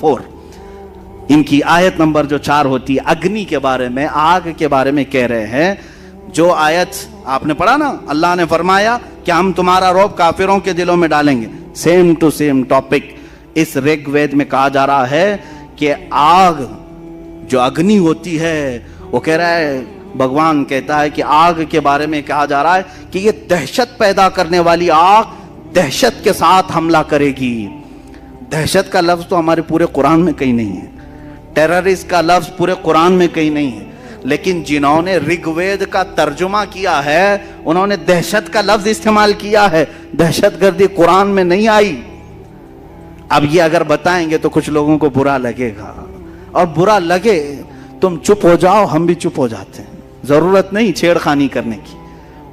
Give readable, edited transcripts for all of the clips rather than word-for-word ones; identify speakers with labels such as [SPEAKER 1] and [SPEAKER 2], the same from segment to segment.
[SPEAKER 1] 4। ان کی آیت نمبر جو 4 ہوتی ہے اگنی کے بارے میں, آگ کے بارے میں کہہ رہے ہیں. جو آیت آپ نے پڑھا نا, اللہ نے فرمایا کہ ہم تمہارا رعب کافروں کے دلوں میں ڈالیں گے, سیم ٹو سیم ٹاپک اس رگ وید میں کہا جا رہا ہے کہ آگ جو اگنی ہوتی ہے, وہ کہہ رہا ہے, بھگوان کہتا ہے کہ آگ کے بارے میں کہا جا رہا ہے کہ یہ دہشت پیدا کرنے والی آگ دہشت کے ساتھ حملہ کرے گی. دہشت کا لفظ تو ہمارے پورے قرآن میں کہیں نہیں ہے, ٹیررسٹ کا لفظ پورے قرآن میں کہیں نہیں ہے, لیکن جنہوں نے رگ وید کا ترجمہ کیا ہے انہوں نے دہشت کا لفظ استعمال کیا ہے. دہشت گردی قرآن میں نہیں آئی. اب یہ اگر بتائیں گے تو کچھ لوگوں کو برا لگے گا, اور برا لگے تم چپ ہو جاؤ, ہم بھی چپ ہو جاتے ہیں. ضرورت نہیں چھیڑ خانی کرنے کی.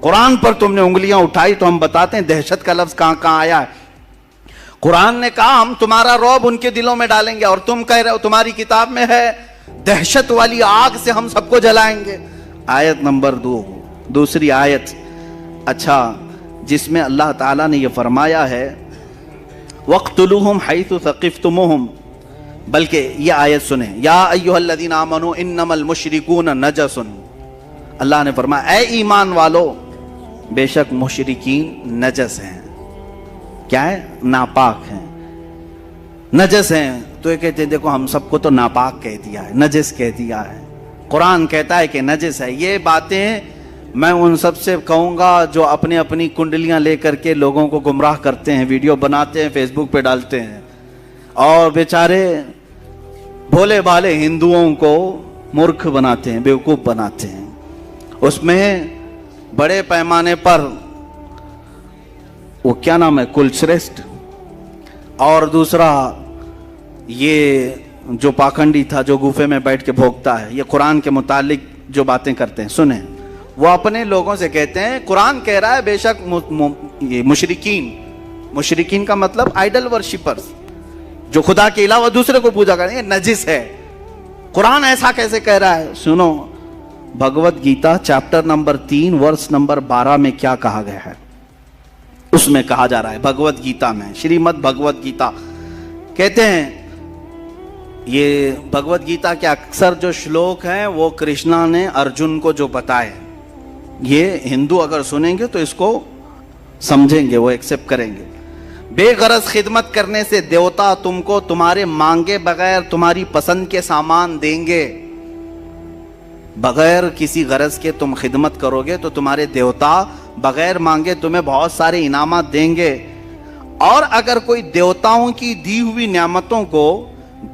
[SPEAKER 1] قرآن پر تم نے انگلیاں اٹھائی تو ہم بتاتے ہیں دہشت کا لفظ کہاں کہاں آیا ہے. قرآن نے کہا ہم تمہارا رعب ان کے دلوں میں ڈالیں گے, اور تم کہہ رہے ہو تمہاری کتاب میں ہے دہشت والی آگ سے ہم سب کو جلائیں گے. آیت نمبر 2, دوسری آیت, اچھا, جس میں اللہ تعالیٰ نے یہ فرمایا ہے وَاقْتُلُوهُمْ حَيْثُ ثَقِفْتُمُوهُمْ, بلکہ یہ آیت سنیں, یا ایھا الذین آمنوا انما المشرکون نجس. اللہ نے فرمایا اے ایمان والو, بے شک مشرکین نجس ہیں. کیا ہے؟ ناپاک ہیں, نجس ہیں. تو یہ کہتے ہیں دیکھو ہم سب کو تو ناپاک کہہ دیا ہے, نجس کہہ دیا ہے. قرآن کہتا ہے کہ نجس ہے. یہ باتیں میں ان سب سے کہوں گا جو اپنی اپنی کنڈلیاں لے کر کے لوگوں کو گمراہ کرتے ہیں, ویڈیو بناتے ہیں, فیس بک پہ ڈالتے ہیں, اور بیچارے بھولے بھالے ہندوؤں کو مورکھ بناتے ہیں, بیوقوف بناتے ہیں. اس میں بڑے پیمانے پر وہ کیا نام ہے, کلشریشٹھ, اور دوسرا یہ جو پاکھنڈی تھا جو گوفے میں بیٹھ کے بھوکتا ہے, یہ قرآن کے متعلق جو باتیں کرتے ہیں سنیں. وہ اپنے لوگوں سے کہتے ہیں قرآن کہہ رہا ہے بے شک یہ مشرکین کا مطلب آئیڈل ورشپرز, جو خدا کے علاوہ دوسرے کو پوجا کریں, یہ نجس ہے. قرآن ایسا کیسے کہہ رہا ہے؟ سنو, Bhagavad Gita chapter number 3 verse number 12 میں کیا کہا گیا ہے. اس میں کہا جا رہا ہے بھگوت گیتا میں, شریمد بھگوت گیتا کہتے ہیں, یہ بھگوت گیتا کے اکثر جو شلوک ہیں وہ کرشنا نے ارجن کو جو بتائے, یہ ہندو اگر سنیں گے تو اس کو سمجھیں گے, وہ ایکسپٹ کریں گے. بے غرض خدمت کرنے سے دیوتا تم کو تمہارے مانگے بغیر تمہاری پسند کے سامان دیں گے. بغیر کسی غرض کے تم خدمت کرو گے تو تمہارے دیوتا بغیر مانگے تمہیں بہت سارے انعامات دیں گے. اور اگر کوئی دیوتاؤں کی دی ہوئی نعمتوں کو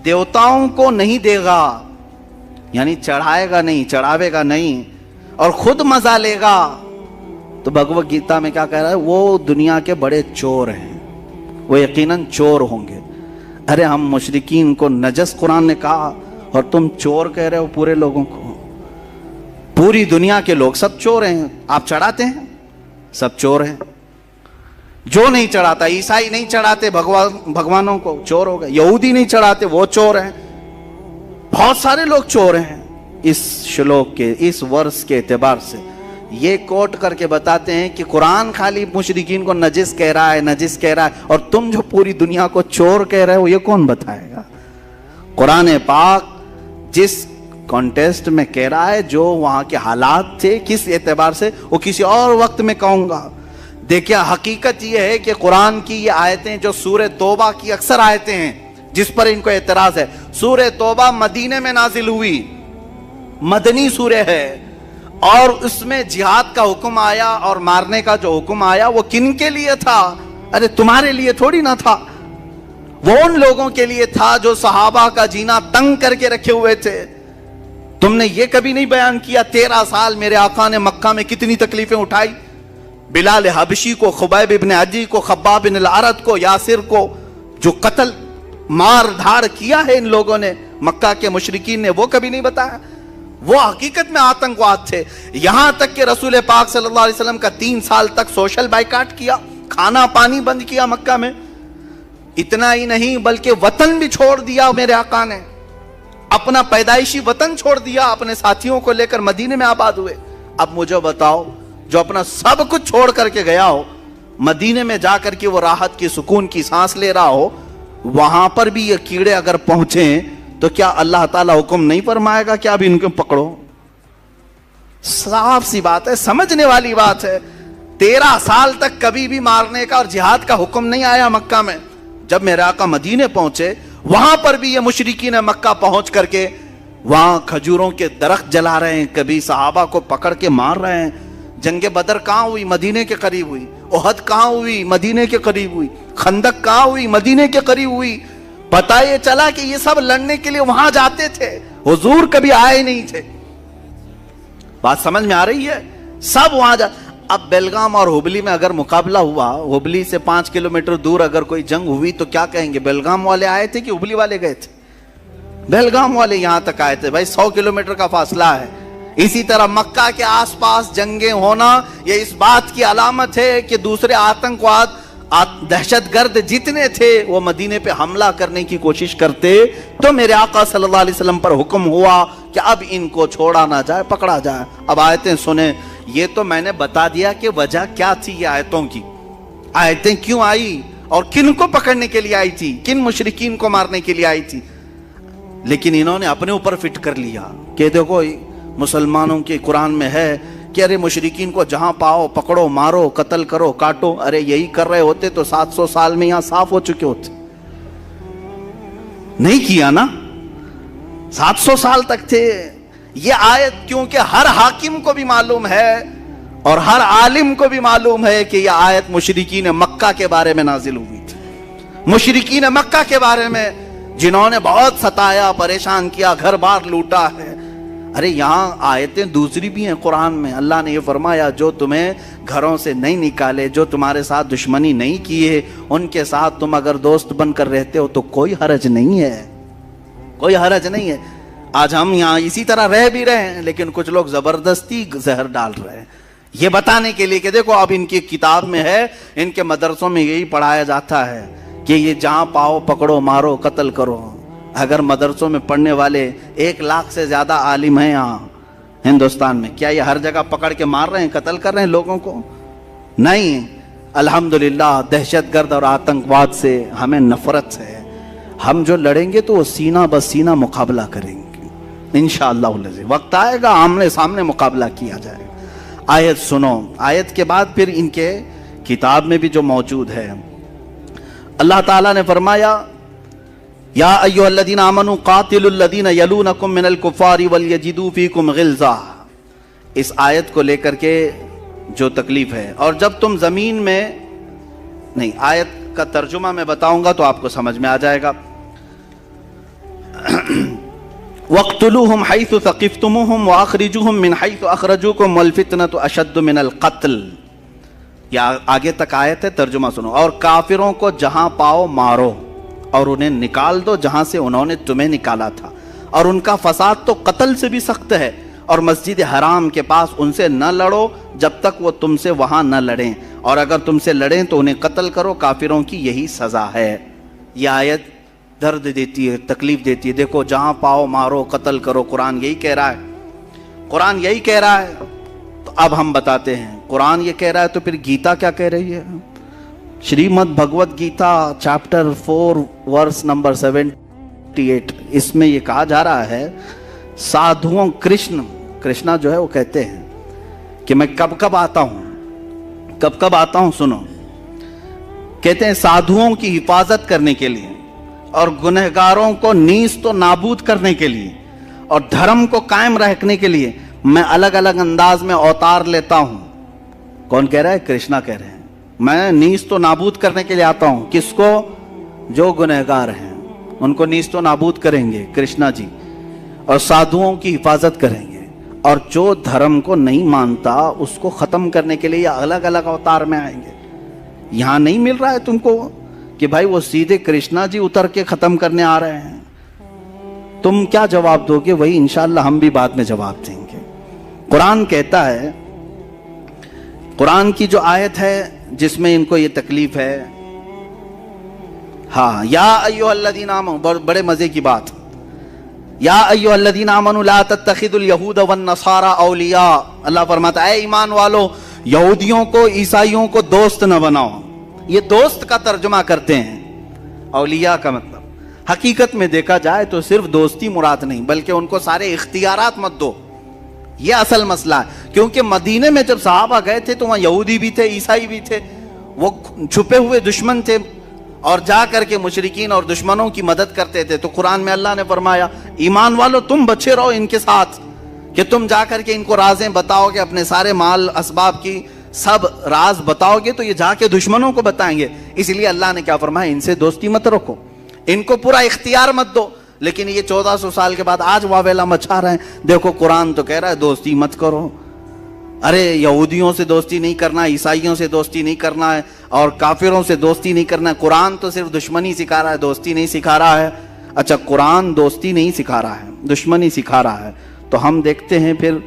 [SPEAKER 1] دیوتاؤں کو نہیں دے گا, یعنی چڑھائے گا نہیں, چڑھاوے گا نہیں, اور خود مزہ لے گا, تو بھگوت گیتا میں کیا کہہ رہا ہے, وہ دنیا کے بڑے چور ہیں, وہ یقیناً چور ہوں گے. ارے ہم مشرکین کو نجس قرآن نے کہا اور تم چور کہہ رہے ہو پورے لوگوں کو. پوری دنیا کے لوگ سب چور ہیں. آپ چڑھاتے ہیں, سب چور ہیں. جو نہیں چڑھاتا, عیسائی نہیں چڑھاتے بھگوانوں کو, چور ہو گئے. یہودی نہیں چڑھاتے, وہ چور ہیں. بہت سارے لوگ چور ہیں. اس شلوک کے اس ورس کے اعتبار سے یہ کوٹ کر کے بتاتے ہیں کہ قرآن خالی مشرکین کو نجس کہہ رہا ہے, نجس کہہ رہا ہے, اور تم جو پوری دنیا کو چور کہہ رہے ہو یہ کون بتائے گا. قرآن پاک جس کانٹیسٹ میں کہہ رہا ہے, جو وہاں کے حالات تھے کس اعتبار سے, وہ کسی اور وقت میں کہوں گا. دیکھیں حقیقت یہ ہے کہ قرآن کی یہ آیتیں جو سورہ توبہ کی اکثر آیتیں ہیں جس پر ان کو اعتراض ہے, سورہ توبہ مدینے میں نازل ہوئی, مدنی سورہ ہے, اور اس میں جہاد کا حکم آیا اور مارنے کا جو حکم آیا وہ کن کے لیے تھا؟ ارے تمہارے لیے تھوڑی نہ تھا, وہ ان لوگوں کے لیے تھا جو صحابہ کا جینا تنگ کر کے رکھے ہوئے تھے. تم نے یہ کبھی نہیں بیان کیا 13 سال میرے آقا نے مکہ میں کتنی تکلیفیں اٹھائی, بلال حبشی کو, خبیب ابن عدی کو, خباب بن الارت کو, یاسر کو, جو قتل مار دھاڑ کیا ہے ان لوگوں نے مکہ کے مشرکین نے, وہ کبھی نہیں بتایا. وہ حقیقت میں آتنکواد تھے. یہاں تک کہ رسول پاک صلی اللہ علیہ وسلم کا 3 سال تک سوشل بائیکاٹ کیا, کھانا پانی بند کیا مکہ میں. اتنا ہی نہیں بلکہ وطن بھی چھوڑ دیا میرے آقا نے, اپنا پیدائشی وطن چھوڑ دیا, اپنے ساتھیوں کو لے کر مدینے میں آباد ہوئے. اب مجھے بتاؤ, جو اپنا سب کچھ چھوڑ کر کے گیا ہو, مدینے میں جا کر کے وہ راحت کی سکون کی سانس لے رہا ہو, وہاں پر بھی یہ کیڑے اگر پہنچیں تو کیا اللہ تعالیٰ حکم نہیں فرمائے گا کہ اب ان کو پکڑو؟ صاف سی بات ہے، سمجھنے والی بات ہے۔ 13 سال تک کبھی بھی مارنے کا اور جہاد کا حکم نہیں آیا مکہ میں۔ جب میرے آقا مدینے پہنچے وہاں پر بھی یہ مشرکین مکہ پہنچ کر کے وہاں کھجوروں کے درخت جلا رہے ہیں، کبھی صحابہ کو پکڑ کے مار رہے ہیں۔ جنگ بدر کہاں ہوئی؟ مدینے کے قریب ہوئی۔ احد کہاں ہوئی؟ مدینے کے قریب ہوئی۔ خندق کہاں ہوئی؟ مدینے کے قریب ہوئی۔ پتہ یہ چلا کہ یہ سب لڑنے کے لیے وہاں جاتے تھے، حضور کبھی آئے نہیں تھے۔ بات سمجھ میں آ رہی ہے؟ سب وہاں اب بیلگام اور ہبلی میں اگر مقابلہ ہوا، ہبلی سے 5 کلومیٹر دور اگر کوئی جنگ ہوئی تو کیا کہیں گے؟ بیلگام والے آئے تھے کہ ہبلی والے گئے تھے؟ بیلگام والے یہاں تک آئے تھے، بھائی 100 کلومیٹر کا فاصلہ ہے۔ اسی طرح مکہ کے آس پاس جنگیں ہونا یہ اس بات کی علامت ہے کہ دوسرے آتنکواد دہشت گرد جتنے تھے وہ مدینے پہ حملہ کرنے کی کوشش کرتے، تو میرے آقا صلی اللہ علیہ وسلم پر حکم ہوا کہ اب ان کو چھوڑا نہ جائے، پکڑا جائے۔ اب آیتیں سنیں، یہ تو میں نے بتا دیا کہ وجہ کیا تھی یہ آیتوں کی، آیتیں کیوں آئی اور کن کو پکڑنے کے لیے آئی تھی، کن مشرکین کو مارنے کے لیے آئی تھی۔ لیکن انہوں نے اپنے اوپر فٹ کر لیا کہ دیکھو مسلمانوں کے قرآن میں ہے کہ ارے مشرکین کو جہاں پاؤ پکڑو، مارو، قتل کرو، کاٹو۔ ارے یہی کر رہے ہوتے تو 700 سال میں یہاں صاف ہو چکے ہوتے، نہیں کیا نا، 700 سال تک تھے۔ یہ آیت کیونکہ ہر حاکم کو بھی معلوم ہے اور ہر عالم کو بھی معلوم ہے کہ یہ آیت مشرکین مکہ کے بارے میں نازل ہوئی تھی، مشرکین مکہ کے بارے میں جنہوں نے بہت ستایا، پریشان کیا، گھر بار لوٹا ہے۔ ارے یہاں آیتیں دوسری بھی ہیں قرآن میں، اللہ نے یہ فرمایا جو تمہیں گھروں سے نہیں نکالے، جو تمہارے ساتھ دشمنی نہیں کیے، ان کے ساتھ تم اگر دوست بن کر رہتے ہو تو کوئی حرج نہیں ہے، کوئی حرج نہیں ہے۔ آج ہم یہاں اسی طرح رہ بھی رہے ہیں لیکن کچھ لوگ زبردستی زہر ڈال رہے ہیں، یہ بتانے کے لیے کہ دیکھو اب ان کی کتاب میں ہے، ان کے مدرسوں میں یہی پڑھایا جاتا ہے کہ یہ جہاں پاؤ پکڑو، مارو، قتل کرو۔ اگر مدرسوں میں پڑھنے والے 1 لاکھ سے زیادہ عالم ہیں یہاں ہندوستان میں، کیا یہ ہر جگہ پکڑ کے مار رہے ہیں، قتل کر رہے ہیں لوگوں کو؟ نہیں، الحمدللہ دہشت گرد اور آتنکواد سے ہمیں نفرت ہے۔ ہم جو لڑیں گے تو وہ سینہ بسینہ مقابلہ کریں گے انشاءاللہ العزیز، وقت آئے گا آمنے سامنے مقابلہ کیا جائے گا۔ آیت سنو، آیت کے بعد پھر ان کے کتاب میں بھی جو موجود ہے، اللہ تعالیٰ نے فرمایا یا ایھا الذین آمنوا قاتلوا الذین یلونکم من الکفار ولیجدوا فیکم غلظہ۔ اس آیت کو لے کر کے جو تکلیف ہے، اور جب تم زمین میں نہیں، آیت کا ترجمہ میں بتاؤں گا تو آپ کو سمجھ میں آ جائے گا۔ وَاقْتُلُوهُمْ حَيْثُ ثَقِفْتُمُوهُمْ وَأَخْرِجُوهُمْ مِنْ حَيْثُ أَخْرَجُوكُمْ وَالْفِتْنَةُ أَشَدُّ مِنَ الْقَتْلِ۔ یہ آگے تک آیت ہے، ترجمہ سنو۔ اور کافروں کو جہاں پاؤ مارو اور انہیں نکال دو جہاں سے انہوں نے تمہیں نکالا تھا، اور ان کا فساد تو قتل سے بھی سخت ہے، اور مسجد حرام کے پاس ان سے نہ لڑو جب تک وہ تم سے وہاں نہ لڑیں، اور اگر تم سے لڑیں تو انہیں قتل کرو، کافروں کی یہی سزا ہے۔ یہ آیت درد دیتی ہے، تکلیف دیتی ہے۔ دیکھو جہاں پاؤ مارو، قتل کرو، قرآن یہی کہہ رہا ہے، قرآن یہی کہہ رہا ہے۔ تو اب ہم بتاتے ہیں قرآن یہ کہہ رہا ہے تو پھر گیتا کیا کہہ رہی ہے؟ Shrimad Bhagwat Gita chapter 4 verse number 78، اس میں یہ کہا جا رہا ہے سادھوؤں، کرشنا جو ہے وہ کہتے ہیں کہ میں کب کب آتا ہوں، سنو، کہتے ہیں سادھوؤں کی حفاظت کرنے کے لیے اور گنہگاروں کو نیست و نابود کرنے کے لیے اور دھرم کو قائم رکھنے کے لیے میں الگ الگ انداز میں اوتار لیتا ہوں۔ کون کہہ رہا ہے؟ کرشنا کہہ رہے ہیں، میں نیست و نابود کرنے کے لیے آتا ہوں۔ کس کو؟ جو گنہگار ہیں ان کو نیست و نابود کریں گے کرشنا جی، اور سادھوؤں کی حفاظت کریں گے، اور جو دھرم کو نہیں مانتا اس کو ختم کرنے کے لیے یہ الگ الگ اوتار میں آئیں گے۔ یہاں نہیں مل رہا ہے تم کو کہ بھائی وہ سیدھے کرشنا جی اتر کے ختم کرنے آ رہے ہیں، تم کیا جواب دو گے؟ وہی انشاءاللہ ہم بھی بعد میں جواب دیں گے۔ قرآن کہتا ہے، قرآن کی جو آیت ہے جس میں ان کو یہ تکلیف ہے، ہاں، یا ایھا الذین آمنوا، بڑے مزے کی بات، یا ایھا الذین آمنوا لا تتخذوا اليہود والنصارى اولیاء۔ اللہ فرماتا ہے اے ایمان والو، یہودیوں کو، عیسائیوں کو دوست نہ بناؤ۔ یہ دوست کا ترجمہ کرتے ہیں، اولیاء کا مطلب حقیقت میں دیکھا جائے تو صرف دوستی مراد نہیں بلکہ ان کو سارے اختیارات مت دو، یہ اصل مسئلہ ہے. کیونکہ مدینے میں جب صحابہ گئے تھے تو وہاں یہودی بھی تھے، عیسائی بھی تھے، وہ چھپے ہوئے دشمن تھے اور جا کر کے مشرکین اور دشمنوں کی مدد کرتے تھے. تو قرآن میں اللہ نے فرمایا ایمان والو تم بچے رہو ان کے ساتھ، کہ تم جا کر کے ان کو رازیں بتاؤ گے، اپنے سارے مال اسباب کی سب راز بتاؤ گے تو یہ جا کے دشمنوں کو بتائیں گے. اس لیے اللہ نے کیا فرمایا، ان سے دوستی مت رکھو، ان کو پورا اختیار مت دو. لیکن یہ 1400 سال کے بعد آج واویلا مچا رہے ہیں. دیکھو قرآن تو کہہ رہا ہے دوستی مت کرو. ارے یہودیوں سے دوستی نہیں کرنا، عیسائیوں سے دوستی نہیں کرنا ہے، اور کافروں سے دوستی نہیں کرنا ہے. قرآن تو صرف دشمنی سکھا رہا ہے، دوستی نہیں سکھا رہا ہے. اچھا قرآن دوستی نہیں سکھا رہا ہے، دشمنی سکھا رہا ہے، تو ہم دیکھتے ہیں پھر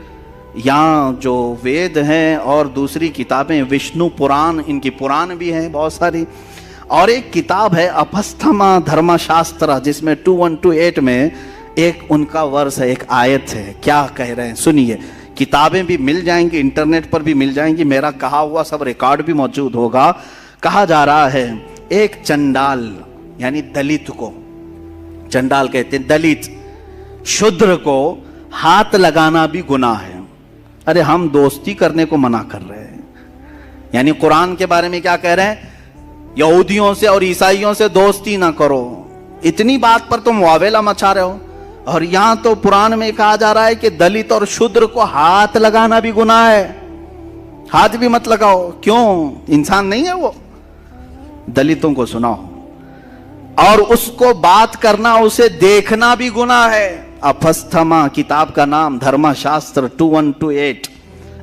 [SPEAKER 1] یہاں جو وید ہیں اور دوسری کتابیں وشنو پران، ان کی پران بھی ہیں بہت ساری، اور ایک کتاب ہے اپستھما دھرما شاسترا جس میں 2128 میں ایک ان کا ورس ہے، ایک آیت ہے. کیا کہہ رہے ہیں سنیے. کتابیں بھی مل جائیں گی، انٹرنیٹ پر بھی مل جائیں گی، میرا کہا ہوا سب ریکارڈ بھی موجود ہوگا. کہا جا رہا ہے ایک چنڈال یعنی دلت کو، چنڈال کہتے ہیں دلت، شودر کو ہاتھ لگانا بھی گناہ ہے. ارے ہم دوستی کرنے کو منع کر رہے ہیں. یعنی قرآن کے بارے میں کیا کہہ رہے ہیں، یہودیوں سے اور عیسائیوں سے دوستی نہ کرو. اتنی بات پر تم واویلا مچا رہے ہو. اور یہاں تو قرآن میں کہا جا رہا ہے کہ دلت اور شودر کو ہاتھ لگانا بھی گناہ ہے. ہاتھ بھی مت لگاؤ. کیوں؟ انسان نہیں ہے وہ؟ دلتوں کو سناؤ، اور اس کو بات کرنا، اسے دیکھنا بھی گناہ ہے. اپستھما کتاب کا نام، دھرما شاستر 2128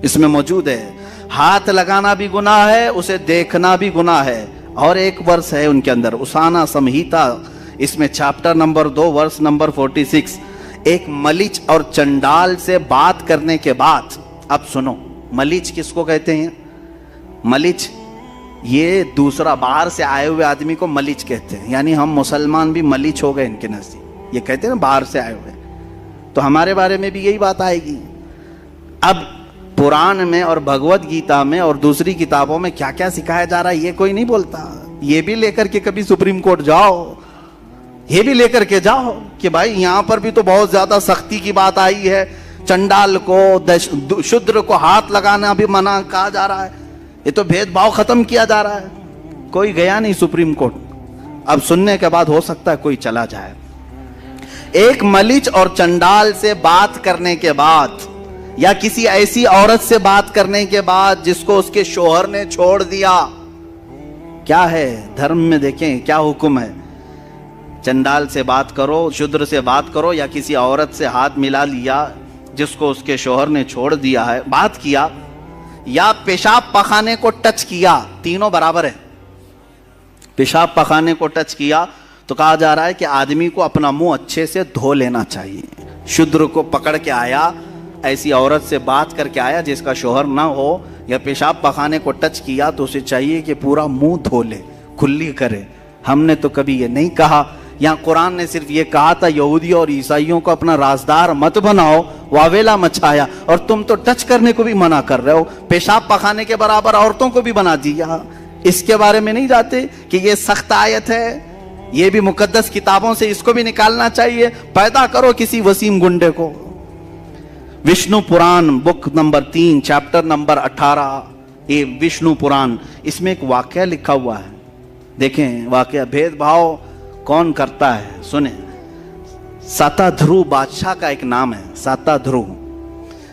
[SPEAKER 1] اس میں موجود ہے. ہاتھ لگانا بھی گناہ ہے، اسے دیکھنا بھی گناہ ہے. اور ایک ورس ہے ان کے اندر، اسانا سمہیتا، اس میں چیپٹر نمبر 2 ورس نمبر 46، ایک ملیچ اور چنڈال سے بات کرنے کے بعد. اب سنو، ملیچ کس کو کہتے ہیں؟ ملیچ یہ دوسرا باہر سے آئے ہوئے آدمی کو ملیچ کہتے ہیں. یعنی ہم مسلمان بھی ملیچ ہو گئے ان کے نزدیک. یہ کہتے ہیں نا باہر سے آئے ہوئے، تو ہمارے بارے میں بھی یہی بات آئے گی. اب قرآن میں اور بھگوت گیتا میں اور دوسری کتابوں میں کیا کیا سکھایا جا رہا ہے یہ کوئی نہیں بولتا. یہ بھی لے کر کے کبھی سپریم کورٹ جاؤ، یہ بھی لے کر کے جاؤ کہ بھائی یہاں پر بھی تو بہت زیادہ سختی کی بات آئی ہے، چنڈال کو شودر کو ہاتھ لگانا بھی منع کہا جا رہا ہے. یہ تو بھید بھاؤ ختم کیا جا رہا ہے. کوئی گیا نہیں سپریم کورٹ. اب سننے کے بعد ہو سکتا ہے کوئی چلا جائے. ایک ملیچ اور چنڈال سے بات کرنے کے بعد، یا کسی ایسی عورت سے بات کرنے کے بعد جس کو اس کے شوہر نے چھوڑ دیا، کیا ہے دھرم میں دیکھیں کیا حکم ہے. چنڈال سے بات کرو، شودر سے بات کرو، یا کسی عورت سے ہاتھ ملا لیا جس کو اس کے شوہر نے چھوڑ دیا ہے، بات کیا، یا پیشاب پخانے کو ٹچ کیا، تینوں برابر ہے. پیشاب پخانے کو ٹچ کیا تو کہا جا رہا ہے کہ آدمی کو اپنا منہ اچھے سے دھو لینا چاہیے. شودر کو پکڑ کے آیا، ایسی عورت سے بات کر کے آیا جس کا شوہر نہ ہو، یا پیشاب پخانے کو ٹچ کیا تو اسے چاہیے کہ پورا منہ دھو لے، کھلی کرے. ہم نے تو کبھی یہ نہیں کہا. یہاں قرآن نے صرف یہ کہا تھا یہودیوں اور عیسائیوں کو اپنا رازدار مت بناؤ، واویلا مچایا. اور تم تو ٹچ کرنے کو بھی منع کر رہے ہو، پیشاب پخانے کے برابر عورتوں کو بھی بنا دیا. اس کے بارے میں نہیں جاتے کہ یہ سخت آیت ہے، یہ بھی مقدس کتابوں سے اس کو بھی نکالنا چاہیے. پیدا کرو کسی وسیم گنڈے کو. وشنو پران بک نمبر 3 چیپٹر نمبر 18، یہ وشنو پران، اس میں ایک واقعہ لکھا ہوا ہے. دیکھیں واقعہ، بھید بھاؤ کون کرتا ہے سنیں. ساتا دھرو بادشاہ کا ایک نام ہے، ساتا دھرو.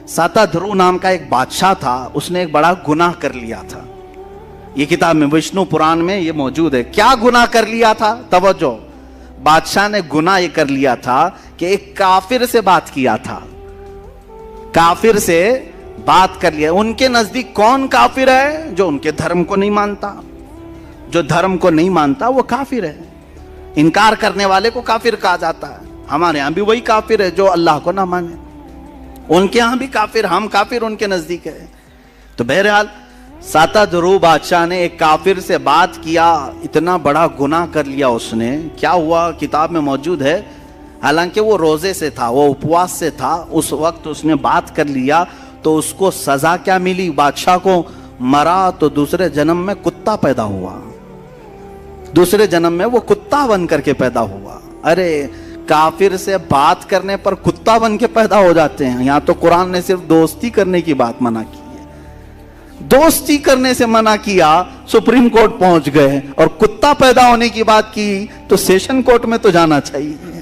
[SPEAKER 1] ساتا دھرو نام کا ایک بادشاہ تھا، اس نے ایک بڑا گناہ کر لیا تھا. یہ کتاب میں وشنو پران میں یہ موجود ہے. کیا گناہ کر لیا تھا؟ توجہ، بادشاہ نے گناہ یہ کر لیا تھا کہ ایک کافر سے بات کیا تھا. کافر سے بات کر لیا. ان کے نزدیک کون کافر ہے؟ جو ان کے دھرم کو نہیں مانتا. جو دھرم کو نہیں مانتا وہ کافر ہے. انکار کرنے والے کو کافر کہا جاتا ہے. ہمارے ہاں بھی وہی کافر ہے جو اللہ کو نہ مانے. ان کے ہاں بھی کافر، ہم کافر ان کے نزدیک ہے. تو بہرحال ساتا دھرو بادشاہ نے ایک کافر سے بات کیا، اتنا بڑا گناہ کر لیا اس نے. کیا ہوا کتاب میں موجود ہے. حالانکہ وہ روزے سے تھا، وہ اپواس سے تھا، اس وقت اس نے بات کر لیا تو اس کو سزا کیا ملی؟ بادشاہ کو مرا تو دوسرے جنم میں کتا پیدا ہوا. دوسرے جنم میں وہ کتا بن کر کے پیدا ہوا. ارے کافر سے بات کرنے پر کتا بن کے پیدا ہو جاتے ہیں. یہاں تو قرآن نے صرف دوستی کرنے کی بات منع کی ہے. دوستی کرنے سے منع کیا, سپریم کورٹ پہنچ گئے, اور کتا پیدا ہونے کی بات کی تو سیشن کورٹ میں تو جانا چاہیے.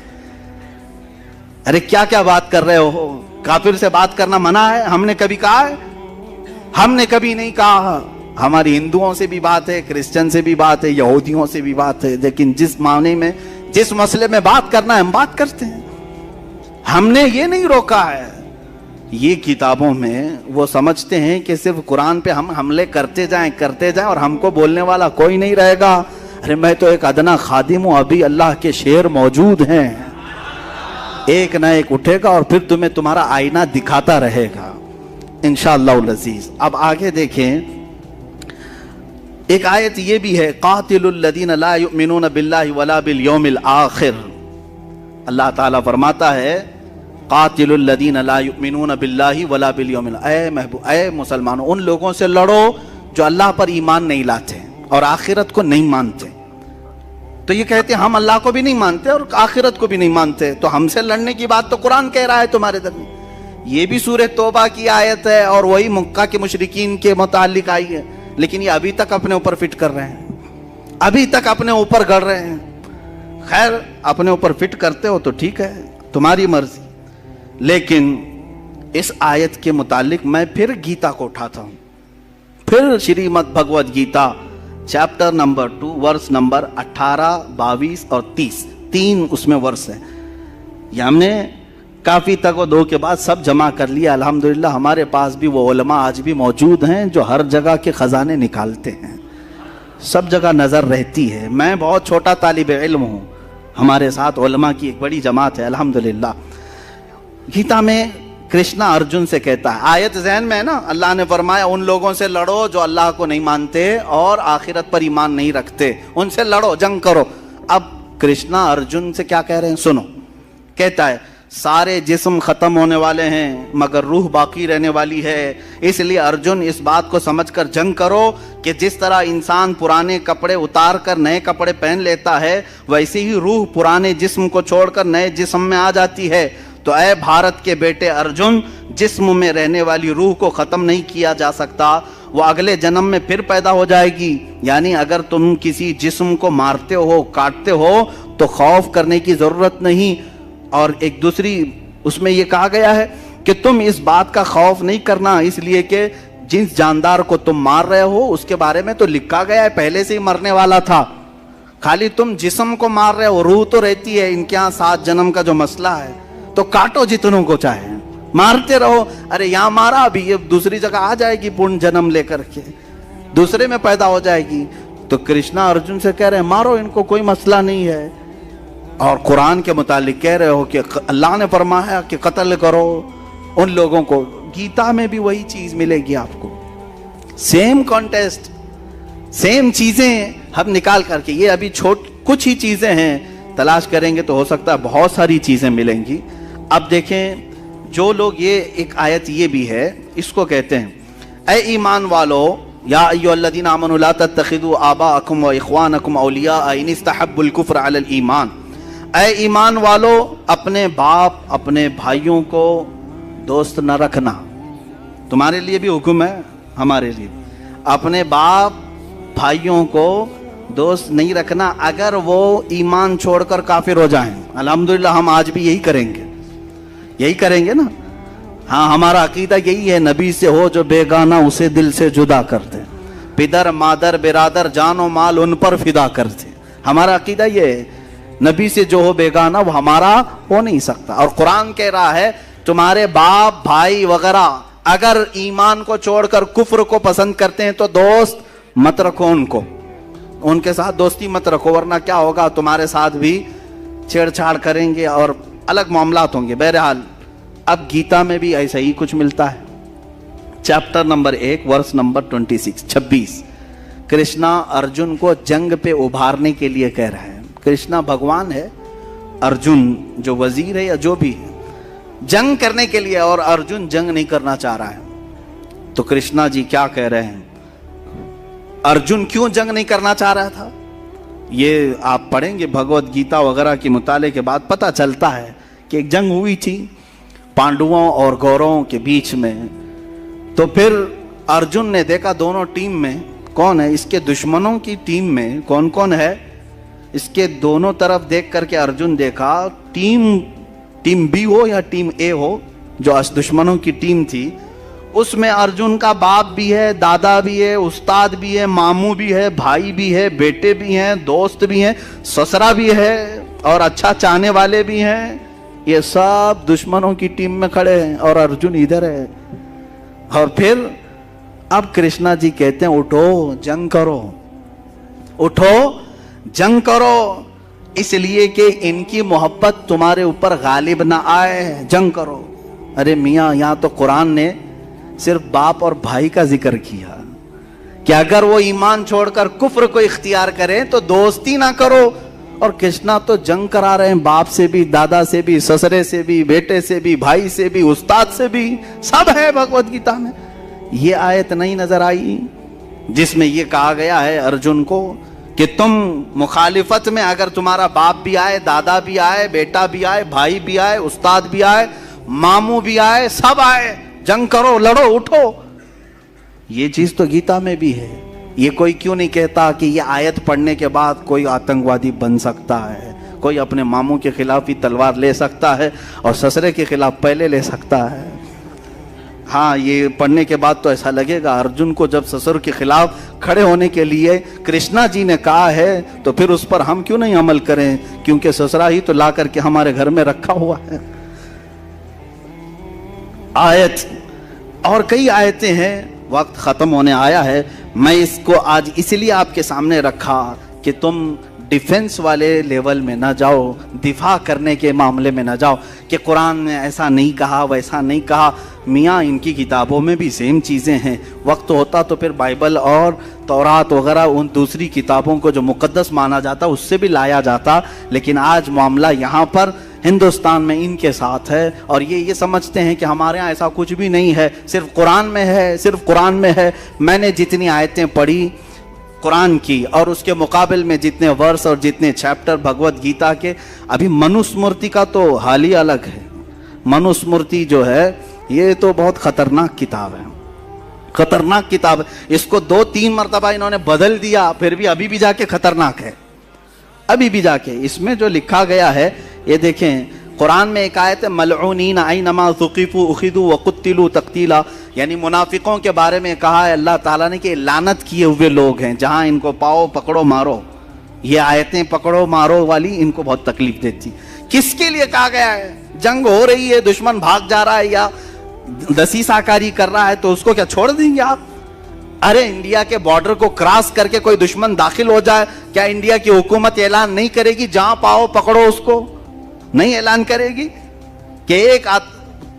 [SPEAKER 1] ارے کیا کیا بات کر رہے ہو؟ کافر سے بات کرنا منع ہے؟ ہم نے کبھی کہا ہے؟ ہم نے کبھی نہیں کہا. ہماری ہندوؤں سے بھی بات ہے, کرسچن سے بھی بات ہے, یہودیوں سے بھی بات ہے, لیکن جس معنی میں, جس مسئلے میں بات کرنا ہے ہم بات کرتے ہیں. ہم نے یہ نہیں روکا ہے. یہ کتابوں میں وہ سمجھتے ہیں کہ صرف قرآن پہ ہم حملے کرتے جائیں اور ہم کو بولنے والا کوئی نہیں رہے گا. ارے میں تو ایک ادنا خادم ہوں, ابھی اللہ کے شیر موجود ہیں, ایک نہ ایک اٹھے گا اور پھر تمہیں تمہارا آئینہ دکھاتا رہے گا انشاءاللہ العزیز. اب آگے دیکھیں, ایک آیت یہ بھی ہے, قاتل الذین لا یؤمنون باللہ ولا بالیوم الآخر. اللہ تعالیٰ فرماتا ہے قاتل الذین لا یؤمنون باللہ ولا بالیوم الآخر. اے مسلمانوں, ان لوگوں سے لڑو جو اللہ پر ایمان نہیں لاتے اور آخرت کو نہیں مانتے. تو یہ کہتے ہیں ہم اللہ کو بھی نہیں مانتے اور آخرت کو بھی نہیں مانتے, تو ہم سے لڑنے کی بات تو قرآن کہہ رہا ہے تمہارے درمیان. یہ بھی سورہ توبہ کی آیت ہے اور وہی مکہ کے مشرکین کے متعلق آئی ہے, لیکن یہ ابھی تک اپنے اوپر فٹ کر رہے ہیں, ابھی تک اپنے اوپر گڑ رہے ہیں. خیر, اپنے اوپر فٹ کرتے ہو تو ٹھیک ہے, تمہاری مرضی. لیکن اس آیت کے متعلق میں پھر گیتا کو اٹھاتا ہوں, پھر Shrimad Bhagwat Gita chapter number 2 verse number 18, 22 اور 30, 3 اس میں ورس ہے. یہ ہم نے کافی تک و دو کے بعد سب جمع کر لیا. الحمدللہ ہمارے پاس بھی وہ علماء آج بھی موجود ہیں جو ہر جگہ کے خزانے نکالتے ہیں, سب جگہ نظر رہتی ہے. میں بہت چھوٹا طالب علم ہوں, ہمارے ساتھ علماء کی ایک بڑی جماعت ہے الحمدللہ. گیتا میں کرشنا ارجن سے کہتا ہے, آیت ذہن میں ہے نا, اللہ نے فرمایا ان لوگوں سے لڑو جو اللہ کو نہیں مانتے اور آخرت پر ایمان نہیں رکھتے, ان سے لڑو, جنگ کرو. اب کرشنا ارجن سے کیا کہہ رہے ہیں سنو. کہتا ہے سارے جسم ختم ہونے والے ہیں مگر روح باقی رہنے والی ہے, اس لیے ارجن اس بات کو سمجھ کر جنگ کرو کہ جس طرح انسان پرانے کپڑے اتار کر نئے کپڑے پہن لیتا ہے, ویسے ہی روح پرانے جسم کو چھوڑ کر نئے جسم میں آ جاتی ہے. تو اے بھارت کے بیٹے ارجن, جسم میں رہنے والی روح کو ختم نہیں کیا جا سکتا, وہ اگلے جنم میں پھر پیدا ہو جائے گی. یعنی اگر تم کسی جسم کو مارتے ہو, کاٹتے ہو تو خوف کرنے کی ضرورت نہیں. اور ایک دوسری اس میں یہ کہا گیا ہے کہ تم اس بات کا خوف نہیں کرنا, اس لیے کہ جس جاندار کو تم مار رہے ہو اس کے بارے میں تو لکھا گیا ہے پہلے سے ہی مرنے والا تھا, خالی تم جسم کو مار رہے ہو, روح تو رہتی ہے. ان کے یہاں 7 جنم کا جو مسئلہ ہے, تو کاٹو جتنوں کو چاہے, مارتے رہو. ارے یہاں مارا, ابھی یہ دوسری جگہ آ جائے گی پورن جنم لے کر کے, دوسرے میں پیدا ہو جائے گی. تو کرشنا ارجن سے کہہ رہے ہیں مارو ان کو, کوئی مسئلہ نہیں ہے. اور قرآن کے متعلق کہہ رہے ہو کہ اللہ نے فرمایا کہ قتل کرو ان لوگوں کو. گیتا میں بھی وہی چیز ملے گی آپ کو, سیم کانٹیسٹ, سیم چیزیں ہم نکال کر کے. یہ ابھی کچھ ہی چیزیں ہیں, تلاش کریں گے تو ہو سکتا ہے بہت ساری چیزیں ملیں گی. اب دیکھیں, جو لوگ, یہ ایک آیت یہ بھی ہے, اس کو کہتے ہیں اے ایمان والو, یا ایھا الذین آمنوا لا تتخذوا آباءکم واخوانکم اولیاء ان استحبوا الکفر علی الایمان. اے ایمان والو, اپنے باپ اپنے بھائیوں کو دوست نہ رکھنا. تمہارے لیے بھی حکم ہے, ہمارے لیے. اپنے باپ بھائیوں کو دوست نہیں رکھنا اگر وہ ایمان چھوڑ کر کافر ہو جائیں. الحمدللہ ہم آج بھی یہی کریں گے نا. ہاں, ہمارا عقیدہ یہی ہے, نبی سے ہو جو بیگانہ اسے دل سے جدا کرتے, پدر مادر برادر جان و مال ان پر فدا کرتے. ہمارا عقیدہ یہ ہے, نبی سے جو ہو بیگانہ وہ ہمارا ہو نہیں سکتا. اور قرآن کہہ رہا ہے تمہارے باپ بھائی وغیرہ اگر ایمان کو چھوڑ کر کفر کو پسند کرتے ہیں تو دوست مت رکھو ان کو, ان کے ساتھ دوستی مت رکھو, ورنہ کیا ہوگا, تمہارے ساتھ بھی چھیڑ چھاڑ کریں گے اور الگ معاملات ہوں گے. بہرحال اب گیتا میں بھی ایسا ہی کچھ ملتا ہے. Chapter number 1 verse number 26 Krishna Arjun کو جنگ پہ ابھارنے کے لیے کہہ رہا ہے. کرشنا بھگوان ہے, ارجن جو وزیر ہے یا جو بھی ہے, جنگ کرنے کے لیے, اور ارجن جنگ نہیں کرنا چاہ رہا ہے. تو کرشنا جی کیا کہہ رہے ہیں, ارجن کیوں جنگ نہیں کرنا چاہ رہا تھا؟ یہ آپ پڑھیں گے بھگوت گیتا وغیرہ کے مطالعے کے بعد پتہ چلتا ہے کہ ایک جنگ ہوئی تھی پانڈووں اور کوروں کے بیچ میں. تو پھر ارجن نے دیکھا دونوں ٹیم میں کون ہے, اس کے دشمنوں کی ٹیم میں کون کون ہے. اس کے دونوں طرف دیکھ کر کے ارجن دیکھا ٹیم بی ہو یا ٹیم اے ہو, جو دشمنوں کی ٹیم تھی اس میں ارجن کا باپ بھی ہے, دادا بھی ہے, استاد بھی ہے, ماموں بھی ہے, بھائی بھی ہے, بیٹے بھی ہیں, دوست بھی ہیں, سسرا بھی ہے اور اچھا چاہنے والے بھی ہیں. یہ سب دشمنوں کی ٹیم میں کھڑے ہیں اور ارجن ادھر ہے. اور پھر اب کرشنا جی کہتے ہیں اٹھو جنگ کرو, اٹھو جنگ کرو, اس لیے کہ ان کی محبت تمہارے اوپر غالب نہ آئے, جنگ کرو. ارے میاں یہاں تو قرآن نے صرف باپ اور بھائی کا ذکر کیا کہ اگر وہ ایمان چھوڑ کر کفر کو اختیار کریں تو دوستی نہ کرو. اور کرشنا تو جنگ کرا رہے ہیں باپ سے بھی, دادا سے بھی, سسرے سے بھی, بیٹے سے بھی, بھائی سے بھی, استاد سے بھی, سب ہے بھگوت گیتا میں. یہ آیت نہیں نظر آئی جس میں یہ کہا گیا ہے ارجن کو کہ تم مخالفت میں اگر تمہارا باپ بھی آئے, دادا بھی آئے, بیٹا بھی آئے, بھائی بھی آئے, استاد بھی آئے, ماموں بھی آئے, سب آئے, جنگ کرو, لڑو, اٹھو. یہ چیز تو گیتا میں بھی ہے. یہ کوئی کیوں نہیں کہتا کہ یہ آیت پڑھنے کے بعد کوئی آتنکوادی بن سکتا ہے, کوئی اپنے ماموں کے خلاف ہی تلوار لے سکتا ہے اور سسرے کے خلاف پہلے لے سکتا ہے. ہاں یہ پڑھنے کے بعد تو ایسا لگے گا ارجن کو جب سسر کے خلاف کھڑے ہونے کے لیے کرشنا جی نے کہا ہے تو پھر اس پر ہم کیوں نہیں عمل کریں, کیونکہ سسرا ہی تو لا کر کے ہمارے گھر میں رکھا ہوا ہے. آیت اور کئی آیتیں ہیں, وقت ختم ہونے آیا ہے. میں اس کو آج اس لیے آپ کے سامنے رکھا کہ تم ڈیفنس والے لیول میں نہ جاؤ, دفاع کرنے کے معاملے میں نہ جاؤ کہ قرآن نے ایسا نہیں کہا ویسا نہیں کہا. میاں ان کی کتابوں میں بھی سیم چیزیں ہیں. وقت ہوتا تو پھر بائبل اور تورات وغیرہ ان دوسری کتابوں کو جو مقدس مانا جاتا اس سے بھی لایا جاتا, لیکن آج معاملہ یہاں پر ہندوستان میں ان کے ساتھ ہے اور یہ سمجھتے ہیں کہ ہمارے ہاں ایسا کچھ بھی نہیں ہے, صرف قرآن میں ہے, صرف قرآن میں ہے. میں نے جتنی آیتیں پڑھی قرآن کی اور اس کے مقابل میں جتنے ورس اور جتنے چیپٹر بھگوت گیتا کے, ابھی منوسمرتی کا تو حال ہی الگ ہے. منوسمرتی جو ہے یہ تو بہت خطرناک کتاب ہے, خطرناک کتاب ہے. اس کو 2-3 مرتبہ انہوں نے بدل دیا, پھر بھی ابھی بھی جا کے خطرناک ہے. ابھی بھی جا کے اس میں جو لکھا گیا ہے یہ دیکھیں. قرآن میں ایک آیت ہے ملعونین اینما ثقفوا اخذوا وقتلوا تقتیلا, یعنی منافقوں کے بارے میں کہا ہے اللہ تعالیٰ نے کہ لعنت کیے ہوئے لوگ ہیں, جہاں ان کو پاؤ پکڑو مارو. یہ آیتیں پکڑو مارو والی ان کو بہت تکلیف دیتی. کس کے لیے کہا گیا ہے؟ جنگ ہو رہی ہے, دشمن بھاگ جا رہا ہے یا دسیسہ کاری کر رہا ہے تو اس کو کیا چھوڑ دیں گے آپ؟ ارے انڈیا کے بارڈر کو کراس کر کے کوئی دشمن داخل ہو جائے, کیا انڈیا کی حکومت اعلان نہیں کرے گی جہاں پاؤ پکڑو اس کو؟ نہیں اعلان کرے گی کہ ایک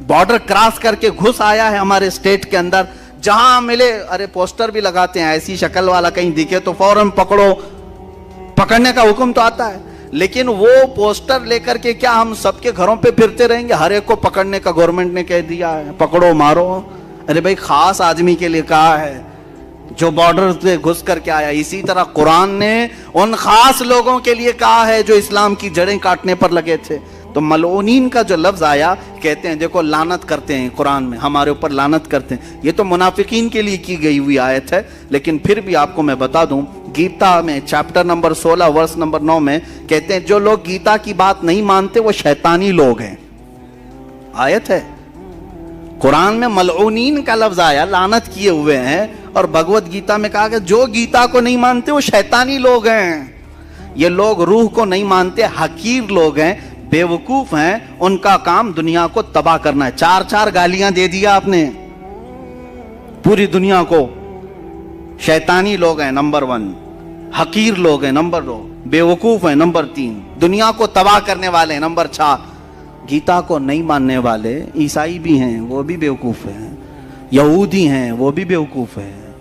[SPEAKER 1] بارڈر کراس کر کے گھس آیا ہے ہمارے اسٹیٹ کے اندر, جہاں ملے ارے پوسٹر بھی لگاتے ہیں ایسی شکل والا کہیں دکھے تو فوراً پکڑو, پکڑنے کا حکم تو آتا ہے. لیکن وہ پوسٹر لے کر کے کیا ہم سب کے گھروں پہ پھرتے رہیں گے؟ ہر ایک کو پکڑنے کا گورنمنٹ نے کہہ دیا ہے, پکڑو مارو. ارے بھائی خاص آدمی کے لیے کہا ہے جو بارڈر سے گھس کر کے آیا. اسی طرح قرآن نے ان خاص لوگوں کے لیے کہا ہے جو اسلام کی جڑیں کاٹنے پر لگے تھے. تو ملعونین کا جو لفظ آیا, کہتے ہیں دیکھو لعنت کرتے ہیں قرآن میں, ہمارے اوپر لعنت کرتے ہیں. یہ تو منافقین کے لیے کی گئی ہوئی آیت ہے, لیکن پھر بھی آپ کو میں بتا دوں گیتا میں چیپٹر نمبر 16 ورس نمبر 9 میں کہتے ہیں جو لوگ گیتا کی بات نہیں مانتے وہ شیطانی لوگ ہیں. آیت ہے قرآن میں ملعونین کا لفظ آیا, لعنت کیے ہوئے ہیں, اور بھگوت گیتا میں کہا کہ جو گیتا کو نہیں مانتے وہ شیطانی لوگ ہیں. یہ لوگ روح کو نہیں مانتے, حقیر لوگ ہیں, بیوقوف ہیں, ان کا کام دنیا کو تباہ کرنا ہے. 4 گالیاں دے دیا آپ نے پوری دنیا کو. شیطانی لوگ ہیں نمبر 1, حقیر لوگ ہیں نمبر 2, بیوقوف ہیں نمبر 3, دنیا کو تباہ کرنے والے ہیں نمبر 4. گیتا کو نہیں ماننے والے عیسائی بھی ہیں, وہ بھی بیوقوف ہیں, یہودی ہیں وہ بھی بیوقوف ہیں,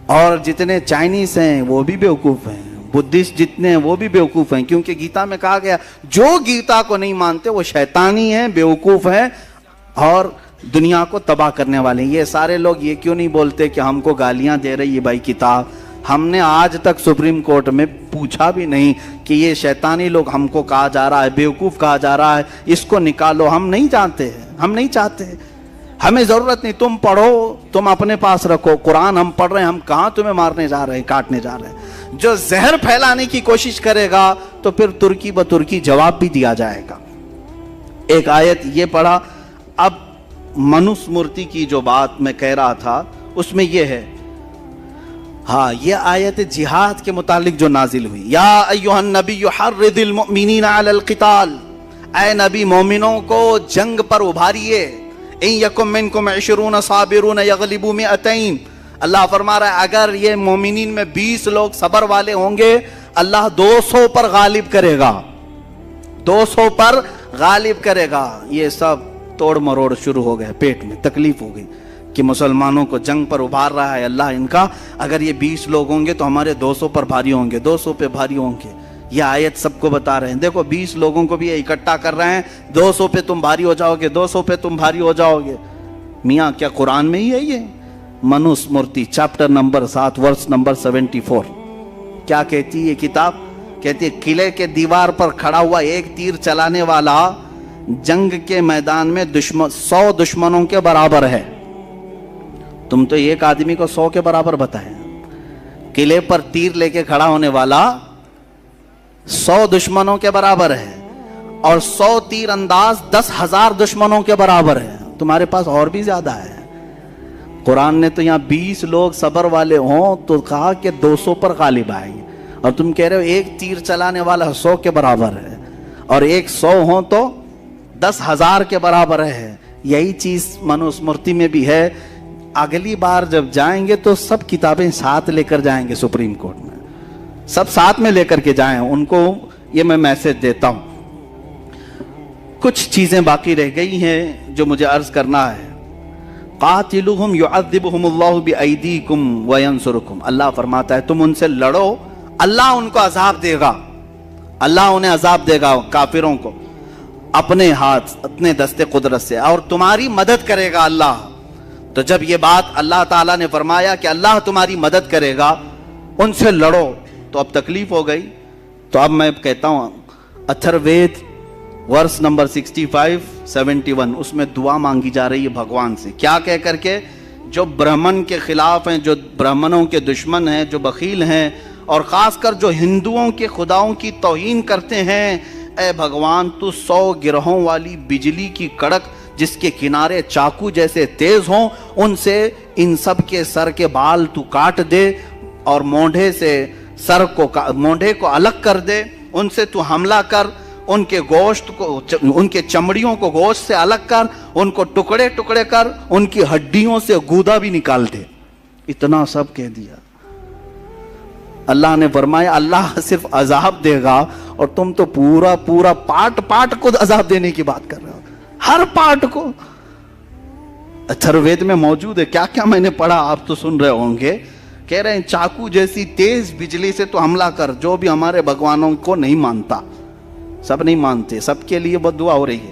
[SPEAKER 1] اور جتنے چائنیز ہیں وہ بھی بیوقوف ہیں, بدھسٹ جتنے ہیں وہ بھی بیوقوف ہیں. کیونکہ گیتا میں کہا گیا جو گیتا کو نہیں مانتے وہ شیطانی ہیں, بیوقوف ہیں اور دنیا کو تباہ کرنے والے ہیں. یہ سارے لوگ یہ کیوں نہیں بولتے کہ ہم کو گالیاں دے رہی ہے بھائی کتاب, ہم نے آج تک سپریم کورٹ میں پوچھا بھی نہیں کہ یہ شیطانی لوگ ہم کو کہا جا رہا ہے، بیوقوف کہا جا رہا ہے، اس کو نکالو. ہم نہیں جانتے ہیں، ہم نہیں چاہتے، ہمیں ضرورت نہیں. تم پڑھو، تم اپنے پاس رکھو. قرآن ہم پڑھ رہے ہیں، ہم کہاں تمہیں مارنے جا رہے ہیں، کاٹنے جا رہے ہیں. جو زہر پھیلانے کی کوشش کرے گا تو پھر ترکی بترکی جواب بھی دیا جائے گا. ایک آیت یہ پڑھا. اب منوس مورتی کی جو بات میں کہہ رہا تھا اس میں یہ ہے، ہاں یہ آیت جہاد کے متعلق جو نازل ہوئی. یا ایھا النبی حرض المؤمنین علی القتال، اے نبی مومنوں کو جنگ پر ابھاریے. ان یکم منکم 20 صابرون یغلبوا 200. اللہ فرما رہا ہے اگر یہ مومنین میں 20 لوگ صبر والے ہوں گے اللہ 200 پر غالب کرے گا، 200 پر غالب کرے گا. یہ سب توڑ مروڑ شروع ہو گئے، پیٹ میں تکلیف ہو گئی کہ مسلمانوں کو جنگ پر ابھار رہا ہے اللہ ان کا. اگر یہ 20 لوگ ہوں گے تو ہمارے 200 پر بھاری ہوں گے، 200 پہ بھاری ہوں گے. یہ آیت سب کو بتا رہے ہیں. دیکھو 20 لوگوں کو بھی اکٹھا کر رہے ہیں، 200 پہ تم بھاری ہو جاؤ گے، 200 پہ تم بھاری ہو جاؤ گے. میاں کیا قرآن میں ہی ہے یہ؟ منوس مورتی چیپٹر نمبر 7 ورس نمبر 74 کیا کہتی ہے یہ کتاب؟ کہتی ہے قلعے کے دیوار پر کھڑا ہوا ایک تیر چلانے والا جنگ کے میدان میں 100 دشمنوں کے برابر ہے. تم تو ایک آدمی کو 100 کے برابر بتائیں. قلعے پر تیر لے کے کھڑا ہونے والا 100 دشمنوں کے برابر ہے، اور 100 تیر انداز 10,000 دشمنوں کے برابر ہے. تمہارے پاس اور بھی زیادہ ہے. قرآن نے تو یہاں 20 لوگ صبر والے ہوں تو کہا کہ 200 پر غالب آئیں گے، اور تم کہہ رہے ہو ایک تیر چلانے والا 100 کے برابر ہے، اور ایک 100 ہوں تو 10,000 کے برابر ہے. یہی چیز منوس مورتی میں بھی ہے. اگلی بار جب جائیں گے تو سب کتابیں ساتھ لے کر جائیں گے سپریم کورٹ میں، سب ساتھ میں لے کر کے جائیں. ان کو یہ میں میسج دیتا ہوں. کچھ چیزیں باقی رہ گئی ہیں جو مجھے عرض کرنا ہے. قاتلوہم یعذبہم اللہ بایدیکم وینصرکم. اللہ فرماتا ہے تم ان سے لڑو، اللہ ان کو عذاب دے گا، اللہ انہیں عذاب دے گا کافروں کو اپنے ہاتھ اپنے دستے قدرت سے، اور تمہاری مدد کرے گا اللہ. تو جب یہ بات اللہ تعالیٰ نے فرمایا کہ اللہ تمہاری مدد کرے گا، ان سے لڑو، تو اب تکلیف ہو گئی. تو اب میں کہتا ہوں اتھروید ورس نمبر 65-71 اس میں دعا مانگی جا رہی ہے بھگوان سے. کیا کہہ کر کے؟ جو برہمن کے خلاف ہیں، جو برہمنوں کے دشمن ہیں، جو بخیل ہیں، اور خاص کر جو ہندوؤں کے خداؤں کی توہین کرتے ہیں، اے بھگوان تو 100 گرہوں والی بجلی کی کڑک جس کے کنارے چاقو جیسے تیز ہوں، ان سے ان سب کے سر کے بال تو کاٹ دے، اور مونڈھے سے مونڈھے کو الگ کر دے. ان سے تو حملہ کر، ان کے گوشت کو، ان کے چمڑیوں کو گوشت سے الگ کر، ان کو ٹکڑے ٹکڑے کر، ان کی ہڈیوں سے گودا بھی نکال دے. اتنا سب کہہ دیا. اللہ نے فرمایا اللہ صرف عذاب دے گا، اور تم تو پورا پورا پارٹ پارٹ کو عذاب دینے کی بات کر رہے ہو، ہر پارٹ کو. اتھروید میں موجود ہے. کیا کیا میں نے پڑھا آپ تو سن رہے ہوں گے. کہہ رہے ہیں چاقو جیسی تیز بجلی سے تو حملہ کر. جو بھی ہمارے بھگوانوں کو نہیں مانتا، سب نہیں مانتے، سب کے لیے بد دعا ہو رہی ہے.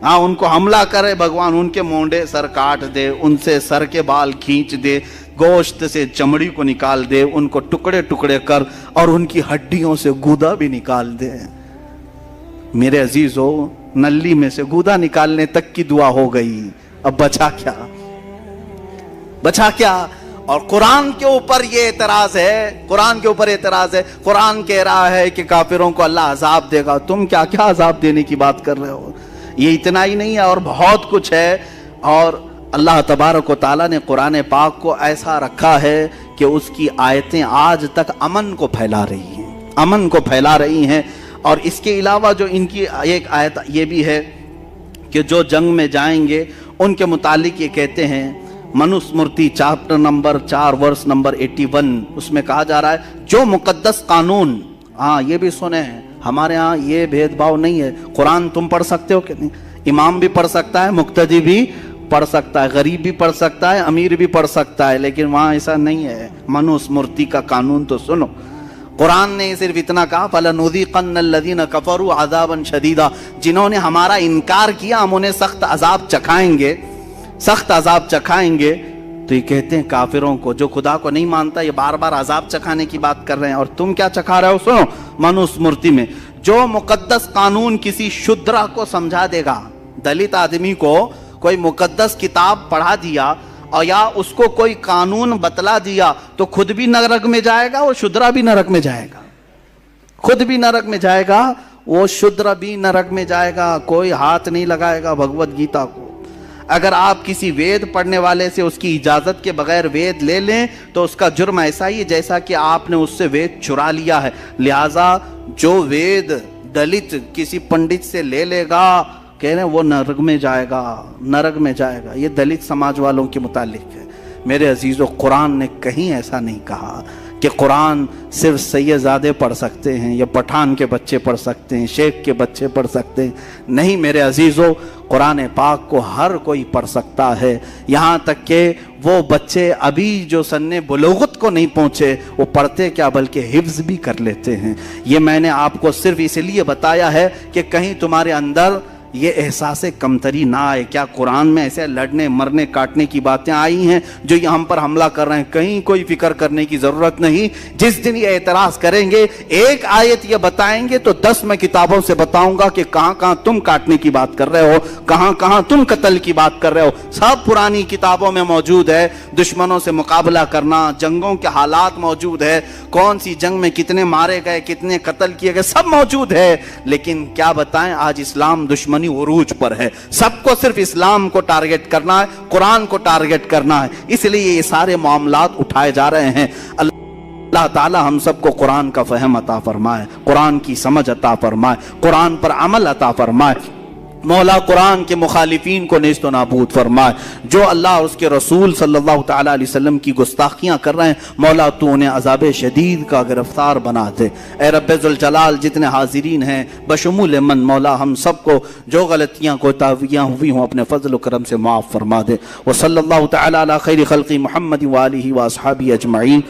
[SPEAKER 1] ہاں ان کو حملہ کرے بھگوان، ان کے مونڈے سر کاٹ دے، ان سے سر کے بال کھینچ دے، گوشت سے چمڑی کو نکال دے، ان کو ٹکڑے ٹکڑے کر، اور ان کی ہڈیوں سے گودا بھی نکال دے. میرے عزیزو، نلی میں سے گودا نکالنے تک کی دعا ہو گئی. اب بچا کیا؟ بچا کیا؟ اور قرآن کے اوپر یہ اعتراض ہے، قرآن کے اوپر اعتراض ہے. قرآن کہہ رہا ہے کہ کافروں کو اللہ عذاب دے گا. تم کیا کیا عذاب دینے کی بات کر رہے ہو؟ یہ اتنا ہی نہیں ہے، اور بہت کچھ ہے. اور اللہ تبارک و تعالیٰ نے قرآن پاک کو ایسا رکھا ہے کہ اس کی آیتیں آج تک امن کو پھیلا رہی ہیں، امن کو پھیلا رہی ہیں. اور اس کے علاوہ جو ان کی ایک آیت یہ بھی ہے کہ جو جنگ میں جائیں گے ان کے متعلق یہ کہتے ہیں، منوس مورتی چیپٹر نمبر 4 ورس نمبر 81 اس میں کہا جا رہا ہے جو مقدس قانون، ہاں یہ بھی سنے ہیں، ہمارے ہاں یہ بھید بھاؤ نہیں ہے. قرآن تم پڑھ سکتے ہو کہ نہیں؟ امام بھی پڑھ سکتا ہے، مقتدی بھی پڑھ سکتا ہے، غریب بھی پڑھ سکتا ہے، امیر بھی پڑھ سکتا ہے، لیکن وہاں ایسا نہیں ہے. منوس مورتی کا قانون تو سنو. قرآن نے صرف اتنا کہا فَلَنُذِيقَنَّ الَّذِينَ كَفَرُوا عَذَابًا شَدِيدًا، جنہوں نے ہمارا انکار کیا ہم انہیں سخت عذاب چکھائیں گے، سخت عذاب چکھائیں گے. تو یہ کہتے ہیں کافروں کو جو خدا کو نہیں مانتا یہ بار بار عذاب چکھانے کی بات کر رہے ہیں، اور تم کیا چکھا رہے ہو؟ سنو منوسمرتی میں جو مقدس قانون کسی شودرا کو سمجھا دے گا، دلت آدمی کو کوئی مقدس کتاب پڑھا دیا اور یا اس کو کوئی قانون بتلا دیا تو خود بھی نرک میں جائے گا، اور شودرا بھی نرک میں جائے گا، خود بھی نرک میں جائے گا، وہ شودرا بھی نرک میں جائے گا، کوئی ہاتھ نہیں لگائے گا بھگوت گیتا کو۔ اگر آپ کسی وید پڑھنے والے سے اس کی اجازت کے بغیر وید لے لیں تو اس کا جرم ایسا ہی ہے جیسا کہ آپ نے اس سے وید چرا لیا ہے۔ لہٰذا جو وید دلت کسی پنڈت سے لے لے گا، کہہ رہے ہیں وہ نرک میں جائے گا، نرک میں جائے گا۔ یہ دلت سماج والوں کے متعلق ہے۔ میرے عزیزو، قرآن نے کہیں ایسا نہیں کہا کہ قرآن صرف سیدزادے پڑھ سکتے ہیں یا پٹھان کے بچے پڑھ سکتے ہیں، شیخ کے بچے پڑھ سکتے ہیں۔ نہیں میرے عزیزو، قرآن پاک کو ہر کوئی پڑھ سکتا ہے، یہاں تک کہ وہ بچے ابھی جو سن بلوغت کو نہیں پہنچے وہ پڑھتے کیا بلکہ حفظ بھی کر لیتے ہیں۔ یہ میں نے آپ کو صرف اس لیے بتایا ہے کہ کہیں تمہارے اندر یہ احساس کمتری نہ آئے۔ کیا قرآن میں ایسے لڑنے مرنے کاٹنے کی باتیں آئی ہیں جو یہ ہم پر حملہ کر رہے ہیں؟ کہیں کوئی فکر کرنے کی ضرورت نہیں۔ جس دن یہ اعتراض کریں گے، ایک آیت یہ بتائیں گے تو 10 میں کتابوں سے بتاؤں گا کہ کہاں کہاں تم کاٹنے کی بات کر رہے ہو، کہاں کہاں تم قتل کی بات کر رہے ہو۔ سب پرانی کتابوں میں موجود ہے۔ دشمنوں سے مقابلہ کرنا، جنگوں کے حالات موجود ہے، کون سی جنگ میں کتنے مارے گئے، کتنے قتل کیے گئے، سب موجود ہے۔ لیکن کیا بتائیں، آج اسلام دشمنی عروج پر ہے۔ سب کو صرف اسلام کو ٹارگٹ کرنا ہے، قرآن کو ٹارگٹ کرنا ہے، اس لیے یہ سارے معاملات اٹھائے جا رہے ہیں۔ اللہ تعالی ہم سب کو قرآن کا فہم عطا فرمائے، قرآن کی سمجھ عطا فرمائے، قرآن پر عمل عطا فرمائے۔ مولا قرآن کے مخالفین کو نیست و نابود فرمائے۔ جو اللہ اور اس کے رسول صلی اللہ تعالیٰ علیہ وسلم کی گستاخیاں کر رہے ہیں، مولا تو انہیں عذاب شدید کا گرفتار بنا دے۔ اے رب ذوالجلال، جتنے حاضرین ہیں بشمول من، مولا ہم سب کو جو غلطیاں کوتاہیاں ہوئی ہوں اپنے فضل و کرم سے معاف فرما دے۔ وصلی اللہ تعالیٰ علی خیر خلق محمد وآلہ واصحابہ اجمعین۔